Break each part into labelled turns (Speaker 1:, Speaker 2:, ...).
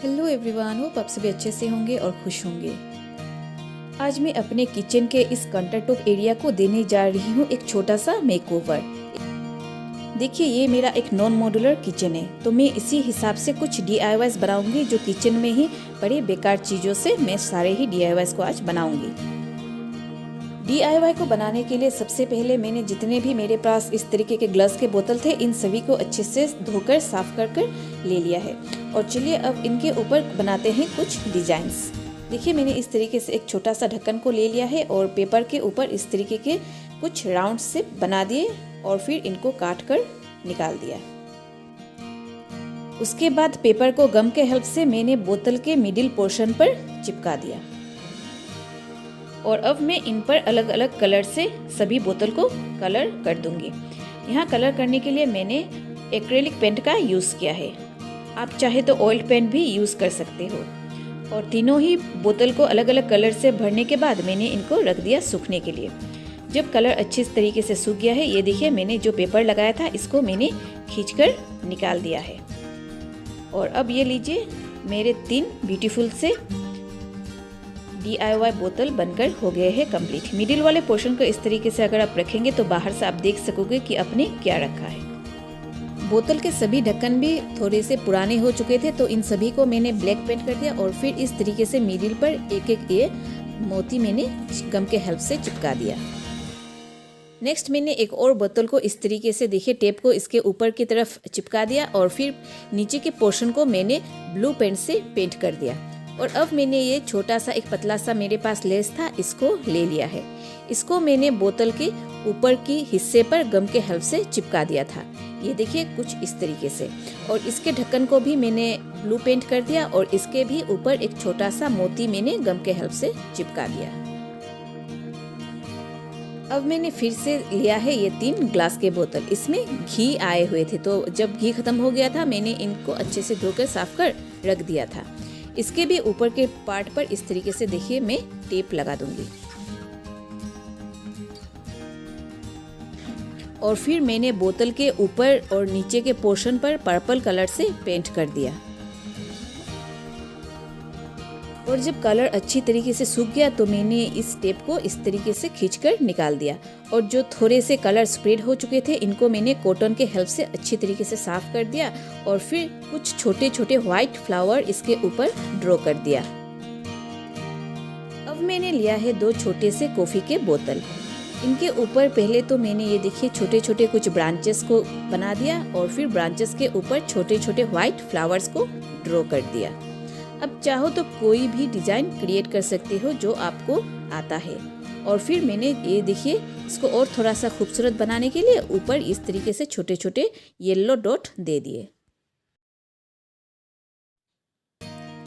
Speaker 1: Hello everyone, hope आप सभी अच्छे से होंगे और खुश होंगे। आज मैं अपने किचन के इस काउंटर टॉप एरिया को देने जा रही हूँ एक छोटा सा मेकओवर। देखिए, ये मेरा एक नॉन मॉड्यूलर किचन है, तो मैं इसी हिसाब से कुछ DIYs बनाऊंगी। जो किचन में ही पड़े बेकार चीज़ों से मैं सारे ही DIYs को आज बनाऊंगी। DIY को बनाने के लिए सबसे पहले मैंने जितने भी मेरे पास इस तरीके के ग्लास के बोतल थे, इन सभी को अच्छे से धोकर साफ कर ले लिया है। और चलिए अब इनके ऊपर बनाते हैं कुछ डिजाइन्स। देखिए, मैंने इस तरीके से एक छोटा सा ढक्कन को ले लिया है और पेपर के ऊपर इस तरीके के कुछ राउंड से बना दिए और फिर इनको काट कर निकाल दिया। उसके बाद पेपर को गम के हेल्प से मैंने बोतल के मिडिल पोर्शन पर चिपका दिया और अब मैं इन पर अलग अलग कलर से सभी बोतल को कलर कर दूंगी। यहाँ कलर करने के लिए मैंने एक्रेलिक पेंट का यूज़ किया है। आप चाहे तो ऑयल पेंट भी यूज़ कर सकते हो। और तीनों ही बोतल को अलग अलग कलर से भरने के बाद मैंने इनको रख दिया सूखने के लिए। जब कलर अच्छे तरीके से सूख गया है, ये देखिए मैंने जो पेपर लगाया था इसको मैंने खींचकर निकाल दिया है। और अब ये लीजिए, मेरे 3 ब्यूटीफुल से DIY बोतल बनकर हो गए हैं कंप्लीट। मिडिल वाले पोर्शन को इस तरीके से अगर आप रखेंगे तो बाहर से आप देख सकोगे कि आपने क्या रखा है। बोतल के सभी ढक्कन भी थोड़े से पुराने हो चुके थे, तो इन सभी को मैंने ब्लैक पेंट कर दिया और फिर इस तरीके से मिडिल पर एक एक ये मोती मैंने गम के हेल्प से चिपका दिया। नेक्स्ट मैंने एक और बोतल को इस तरीके से देखिए टेप को इसके ऊपर की तरफ चिपका दिया और फिर नीचे के पोर्शन को मैंने ब्लू पेंट से पेंट कर दिया। और अब मैंने ये छोटा सा एक पतला सा मेरे पास लेस था, इसको ले लिया है। इसको मैंने बोतल के ऊपर की हिस्से पर गम के हेल्प से चिपका दिया था। ये देखिए कुछ इस तरीके से। और इसके ढक्कन को भी मैंने ब्लू पेंट कर दिया और इसके भी ऊपर एक छोटा सा मोती मैंने गम के हेल्प से चिपका दिया। अब मैंने फिर से लिया है ये 3 ग्लास के बोतल। इसमें घी आए हुए थे, तो जब घी खत्म हो गया था मैंने इनको अच्छे से धोकर साफ कर रख दिया था। इसके भी ऊपर के पार्ट पर इस तरीके से देखिए मैं टेप लगा दूंगी। और फिर मैंने बोतल के ऊपर और नीचे के पोर्शन पर पर्पल कलर से पेंट कर दिया। और जब कलर अच्छी तरीके से सूख गया तो मैंने इस टेप को इस तरीके से खींचकर निकाल दिया। और जो थोड़े से कलर स्प्रेड हो चुके थे इनको मैंने कॉटन के हेल्प से अच्छी तरीके से साफ कर दिया और फिर कुछ छोटे छोटे व्हाइट फ्लावर इसके ऊपर ड्रॉ कर दिया। अब मैंने लिया है 2 छोटे से कॉफी के बोतल। इनके ऊपर पहले तो मैंने ये देखिए छोटे छोटे कुछ ब्रांचेस को बना दिया और फिर ब्रांचेस के ऊपर छोटे छोटे व्हाइट फ्लावर्स को ड्रॉ कर दिया। अब चाहो तो कोई भी डिजाइन क्रिएट कर सकते हो जो आपको आता है। और फिर मैंने ये देखिए इसको और थोड़ा सा खूबसूरत बनाने के लिए ऊपर इस तरीके से छोटे छोटे येलो डॉट दे दिए।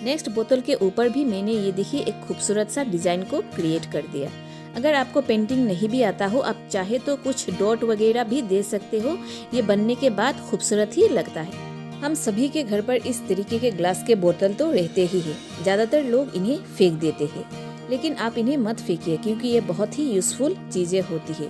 Speaker 1: नेक्स्ट बोतल के ऊपर भी मैंने ये देखिए एक खूबसूरत सा डिजाइन को क्रिएट कर दिया। अगर आपको पेंटिंग नहीं भी आता हो, आप चाहे तो कुछ डॉट वगैरह भी दे सकते हो। ये बनने के बाद खूबसूरत ही लगता है। हम सभी के घर पर इस तरीके के ग्लास के बोतल तो रहते ही हैं। ज़्यादातर लोग इन्हें फेंक देते हैं, लेकिन आप इन्हें मत फेंकिए क्योंकि ये बहुत ही यूज़फुल चीज़ें होती है।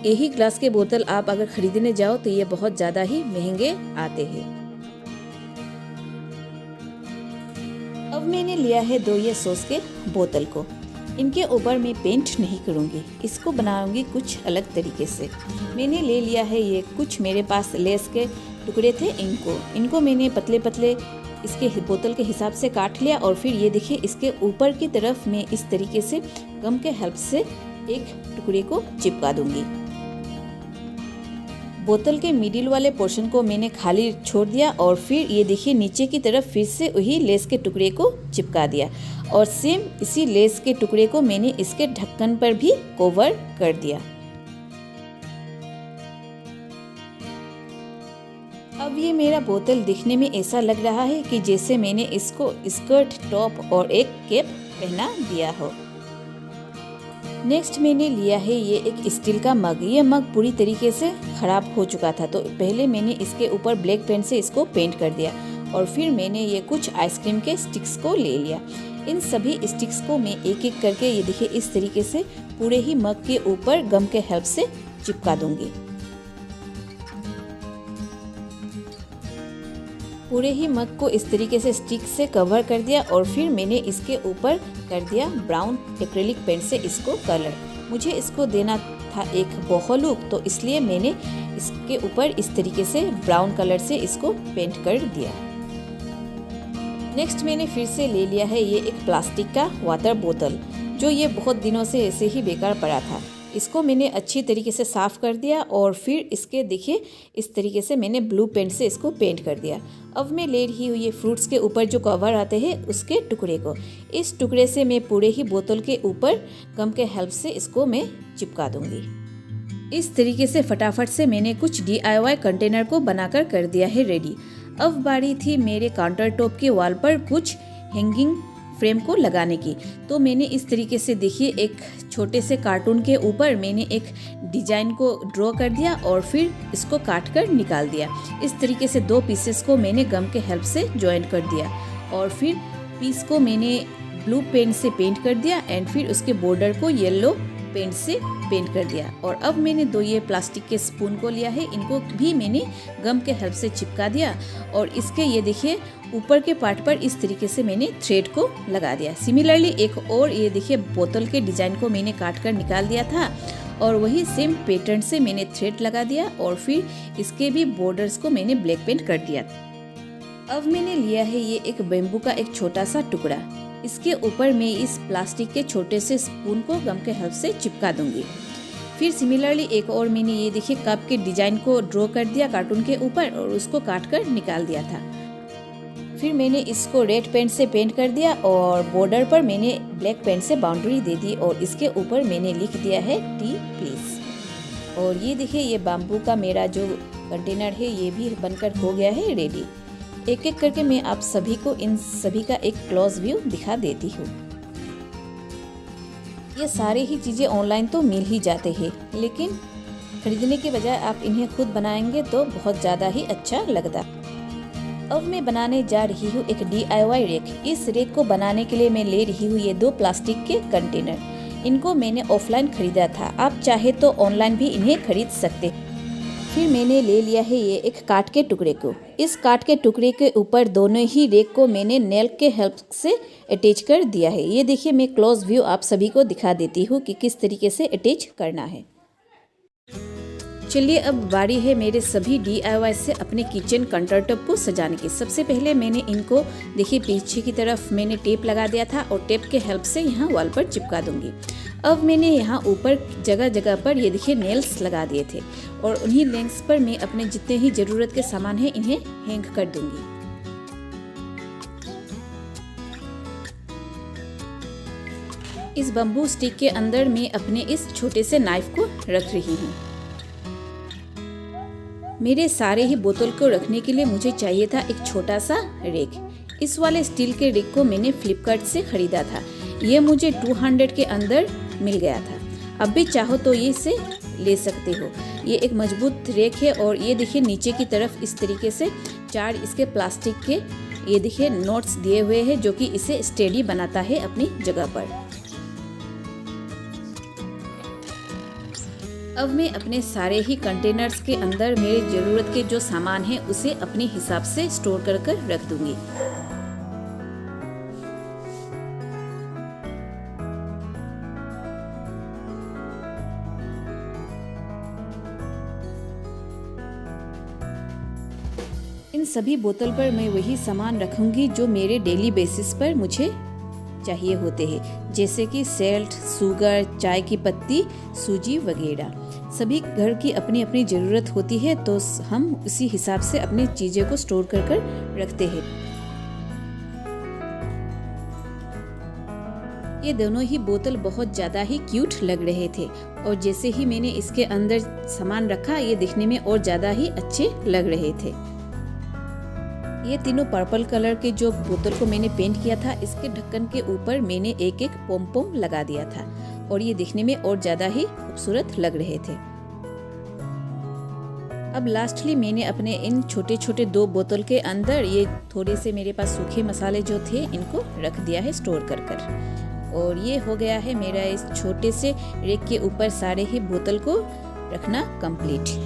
Speaker 1: यही ग्लास के बोतल आप अगर खरीदने जाओ तो ये बहुत ज़्यादा ही महंगे आते हैं। अब मैंने लिया है 2 ये सॉस के बोतल को। इनके ऊपर मैं पेंट नहीं करूँगी, इसको बनाऊंगी कुछ अलग तरीके से। मैंने ले लिया है ये कुछ मेरे पास लेस के टुकड़े थे, इनको मैंने पतले पतले इसके बोतल के हिसाब से काट लिया और फिर ये देखिए इसके ऊपर की तरफ मैं इस तरीके से गम के हेल्प से एक टुकड़े को चिपका दूंगी। बोतल के मिडिल वाले पोर्शन को मैंने खाली छोड़ दिया और फिर ये देखिए नीचे की तरफ फिर से वही लेस के टुकड़े को चिपका दिया और सेम इसी लेस के टुकड़े को मैंने इसके ढक्कन पर भी कवर कर दिया। अब ये मेरा बोतल दिखने में ऐसा लग रहा है कि जैसे मैंने इसको स्कर्ट, टॉप और एक कैप पहना दिया हो। नेक्स्ट मैंने लिया है ये एक स्टील का मग। ये मग पूरी तरीके से खराब हो चुका था, तो पहले मैंने इसके ऊपर ब्लैक पेंट से इसको पेंट कर दिया और फिर मैंने ये कुछ आइसक्रीम के स्टिक्स को ले लिया। इन सभी स्टिक्स को मैं एक एक करके ये देखिए इस तरीके से पूरे ही मग के ऊपर गम के हेल्प से चिपका दूंगी। पूरे ही मग को इस तरीके से स्टिक से कवर कर दिया और फिर मैंने इसके ऊपर कर दिया ब्राउन एक्रेलिक पेंट से इसको कलर। मुझे इसको देना था एक बोहो लुक, तो इसलिए मैंने इसके ऊपर इस तरीके से ब्राउन कलर से इसको पेंट कर दिया। नेक्स्ट मैंने फिर से ले लिया है ये एक प्लास्टिक का वाटर बोतल, जो ये बहुत दिनों से ऐसे ही बेकार पड़ा था। इसको मैंने अच्छी तरीके से साफ़ कर दिया और फिर इसके देखिए इस तरीके से मैंने ब्लू पेंट से इसको पेंट कर दिया। अब मैं ले रही हूँ ये फ्रूट्स के ऊपर जो कवर आते हैं उसके टुकड़े को। इस टुकड़े से मैं पूरे ही बोतल के ऊपर गम के हेल्प से इसको मैं चिपका दूंगी। इस तरीके से फटाफट से मैंने कुछ DIY कंटेनर को बनाकर कर दिया है रेडी। अब बारी थी मेरे काउंटर टॉप के वॉल पर कुछ हैंगिंग फ्रेम को लगाने की। तो मैंने इस तरीके से देखिए एक छोटे से कार्टून के ऊपर मैंने एक डिजाइन को ड्रॉ कर दिया और फिर इसको काट कर निकाल दिया। इस तरीके से 2 पीसेस को मैंने गम के हेल्प से ज्वाइन कर दिया और फिर पीस को मैंने ब्लू पेंट से पेंट कर दिया एंड फिर उसके बॉर्डर को येलो पेंट से पेंट कर दिया। और अब मैंने 2 ये प्लास्टिक के स्पून को लिया है, इनको भी मैंने गम के हेल्प से चिपका दिया और इसके ये देखिए ऊपर के पार्ट पर इस तरीके से मैंने थ्रेड को लगा दिया। सिमिलरली एक और ये देखिए बोतल के डिजाइन को मैंने काट कर निकाल दिया था और वही सेम पैटर्न से मैंने थ्रेड लगा दिया और फिर इसके भी बॉर्डर्स को मैंने ब्लैक पेंट कर दिया। अब मैंने लिया है ये एक बेम्बू का एक छोटा सा टुकड़ा, इसके ऊपर मैं इस प्लास्टिक के छोटे से स्पून को गम के हेल्प से चिपका दूंगी। फिर सिमिलरली एक और मैंने ये देखिए कप के डिजाइन को ड्रॉ कर दिया कार्टून के ऊपर और उसको काट कर निकाल दिया था। फिर मैंने इसको रेड पेंट से पेंट कर दिया और बॉर्डर पर मैंने ब्लैक पेंट से बाउंड्री दे दी और इसके ऊपर मैंने लिख दिया है टी प्लीज। और ये देखिए ये बाम्बू का मेरा जो कंटेनर है ये भी बनकर हो गया है रेडी। एक एक करके मैं आप सभी को इन सभी का एक क्लोज व्यू दिखा देती हूँ। ये सारे ही चीज़ें ऑनलाइन तो मिल ही जाते हैं, लेकिन खरीदने के बजाय आप इन्हें खुद बनाएंगे तो बहुत ज़्यादा ही अच्छा लगता। अब मैं बनाने जा रही हूँ एक DIY रेक। इस रेक को बनाने के लिए मैं ले रही हूँ ये 2 प्लास्टिक के कंटेनर। इनको मैंने ऑफलाइन खरीदा था, आप चाहे तो ऑनलाइन भी इन्हें खरीद सकते। फिर मैंने ले लिया है ये एक काठ के टुकड़े को। इस काठ के टुकड़े के ऊपर दोनों ही रेक को मैंने नेल के हेल्प से अटैच कर दिया है। ये देखिए मैं क्लोज व्यू आप सभी को दिखा देती हूँ कि किस तरीके से अटैच करना है। चलिए अब बारी है मेरे सभी DIY से अपने किचन काउंटर टॉप को सजाने की। सबसे पहले मैंने इनको देखिए पीछे की तरफ मैंने टेप लगा दिया था और टेप के हेल्प से यहाँ वॉल पर चिपका दूंगी। अब मैंने यहाँ ऊपर जगह जगह पर ये देखिए नेल्स लगा दिए थे और उन्हीं नेल्स पर मैं अपने जितने ही ज़रूरत के सामान हैं इन्हें हैंग कर दूंगी। इस बम्बू स्टिक के अंदर मैं अपने इस छोटे से नाइफ को रख रही हूँ। मेरे सारे ही बोतल को रखने के लिए मुझे चाहिए था एक छोटा सा रेक। इस वाले स्टील के रेक को मैंने फ्लिपकार्ट से खरीदा था। ये मुझे 200 के अंदर मिल गया था। अब भी चाहो तो ये इसे ले सकते हो। ये एक मजबूत रेक है और ये देखिए नीचे की तरफ इस तरीके से 4 इसके प्लास्टिक के ये देखिए नोट्स दिए हुए हैं जो कि इसे स्टेडी बनाता है अपनी जगह पर। अब मैं अपने सारे ही कंटेनर्स के अंदर मेरी ज़रूरत के जो सामान है उसे अपने हिसाब से स्टोर कर कर रख दूंगी। इन सभी बोतल पर मैं वही सामान रखूंगी जो मेरे डेली बेसिस पर मुझे चाहिए होते हैं, जैसे कि सेल्ट, शुगर, चाय की पत्ती, सूजी वगैरह। सभी घर की अपनी अपनी ज़रूरत होती है तो हम उसी हिसाब से अपनी चीज़ें को स्टोर कर कर रखते हैं। ये दोनों ही बोतल बहुत ज़्यादा ही क्यूट लग रहे थे और जैसे ही मैंने इसके अंदर सामान रखा ये दिखने में और ज़्यादा ही अच्छे लग रहे थे। ये तीनों पर्पल कलर के जो बोतल को मैंने पेंट किया था इसके ढक्कन के ऊपर मैंने एक एक पोम पोम लगा दिया था और ये दिखने में और ज़्यादा ही खूबसूरत लग रहे थे। अब लास्टली मैंने अपने इन छोटे छोटे 2 बोतल के अंदर ये थोड़े से मेरे पास सूखे मसाले जो थे इनको रख दिया है स्टोर कर कर। और ये हो गया है मेरा इस छोटे से रेक के ऊपर सारे ही बोतल को रखना कंप्लीट।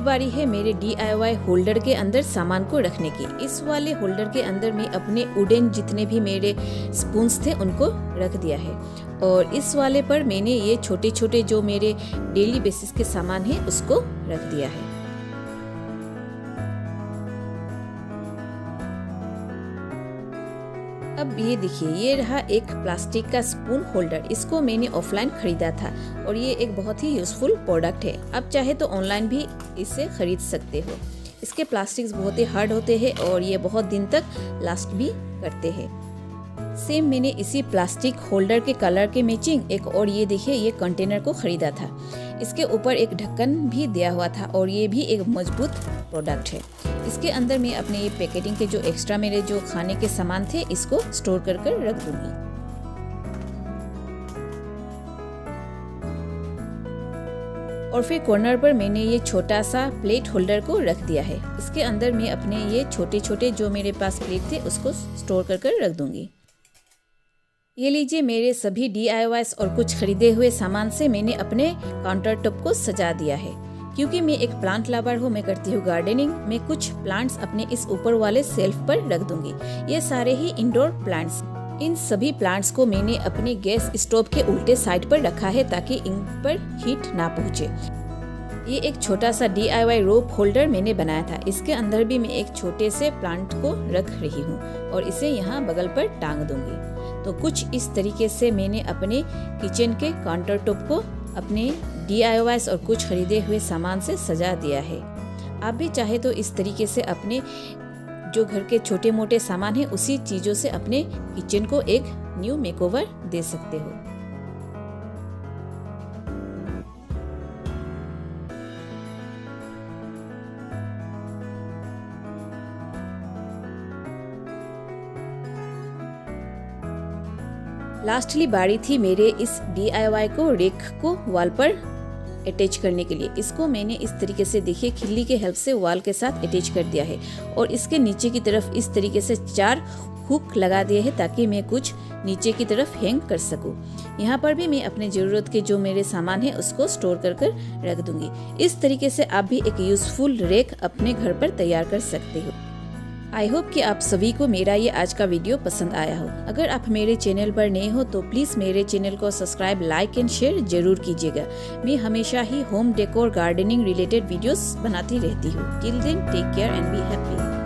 Speaker 1: अब बारी है मेरे DIY होल्डर के अंदर सामान को रखने की। इस वाले होल्डर के अंदर मैं अपने वुडन जितने भी मेरे स्पून्स थे उनको रख दिया है, और इस वाले पर मैंने ये छोटे छोटे जो मेरे डेली बेसिस के सामान है उसको रख दिया है। अब ये देखिए, ये रहा एक प्लास्टिक का स्पून होल्डर। इसको मैंने ऑफलाइन खरीदा था और ये एक बहुत ही यूजफुल प्रोडक्ट है। आप चाहे तो ऑनलाइन भी इसे खरीद सकते हो। इसके प्लास्टिक्स बहुत ही हार्ड होते हैं और ये बहुत दिन तक लास्ट भी करते हैं। सेम मैंने इसी प्लास्टिक होल्डर के कलर के मैचिंग एक और ये देखिए ये कंटेनर को खरीदा था। इसके ऊपर एक ढक्कन भी दिया हुआ था और ये भी एक मजबूत प्रोडक्ट है। इसके अंदर मैं अपने ये पैकेटिंग के जो एक्स्ट्रा मेरे जो खाने के सामान थे इसको स्टोर कर रख दूंगी। और फिर कॉर्नर पर मैंने ये छोटा सा प्लेट होल्डर को रख दिया है। इसके अंदर मैं अपने ये छोटे छोटे जो मेरे पास प्लेट थे उसको स्टोर कर रख दूंगी। ये लीजिए, मेरे सभी DIYs और कुछ खरीदे हुए सामान से मैंने अपने काउंटर टॉप को सजा दिया है। क्योंकि मैं एक प्लांट लवर हूँ, मैं करती हूँ गार्डनिंग, मैं कुछ प्लांट्स अपने इस ऊपर वाले सेल्फ पर रख दूंगी। ये सारे ही इंडोर प्लांट्स। इन सभी प्लांट्स को मैंने अपने गैस स्टोव के उल्टे साइड पर रखा है ताकि इन पर हीट ना पहुँचे। ये एक छोटा सा DIY रोप होल्डर मैंने बनाया था। इसके अंदर भी मैं एक छोटे से प्लांट को रख रही हूँ और इसे यहाँ बगल पर टांग दूंगी। तो कुछ इस तरीके से मैंने अपने किचन के काउंटर टॉप को अपने DIYs और कुछ खरीदे हुए सामान से सजा दिया है। आप भी चाहे तो इस तरीके से अपने जो घर के छोटे मोटे सामान हैं उसी चीज़ों से अपने किचन को एक न्यू मेकओवर दे सकते हो। लास्टली बारी थी मेरे इस DIY को रेक को वॉल पर अटैच करने के लिए। इसको मैंने इस तरीके से देखिए खिल्ली के हेल्प से वॉल के साथ अटैच कर दिया है और इसके नीचे की तरफ इस तरीके से 4 हुक लगा दिए हैं ताकि मैं कुछ नीचे की तरफ हैंग कर सकूं। यहाँ पर भी मैं अपने ज़रूरत के जो मेरे सामान है उसको स्टोर कर रख दूंगी। इस तरीके से आप भी एक यूजफुल रेक अपने घर पर तैयार कर सकते हो। आई होप कि आप सभी को मेरा ये आज का वीडियो पसंद आया हो। अगर आप मेरे चैनल पर नए हो तो प्लीज़ मेरे चैनल को सब्सक्राइब, लाइक एंड शेयर जरूर कीजिएगा। मैं हमेशा ही home decor gardening related videos बनाती रहती हूँ। Till then take care and be happy.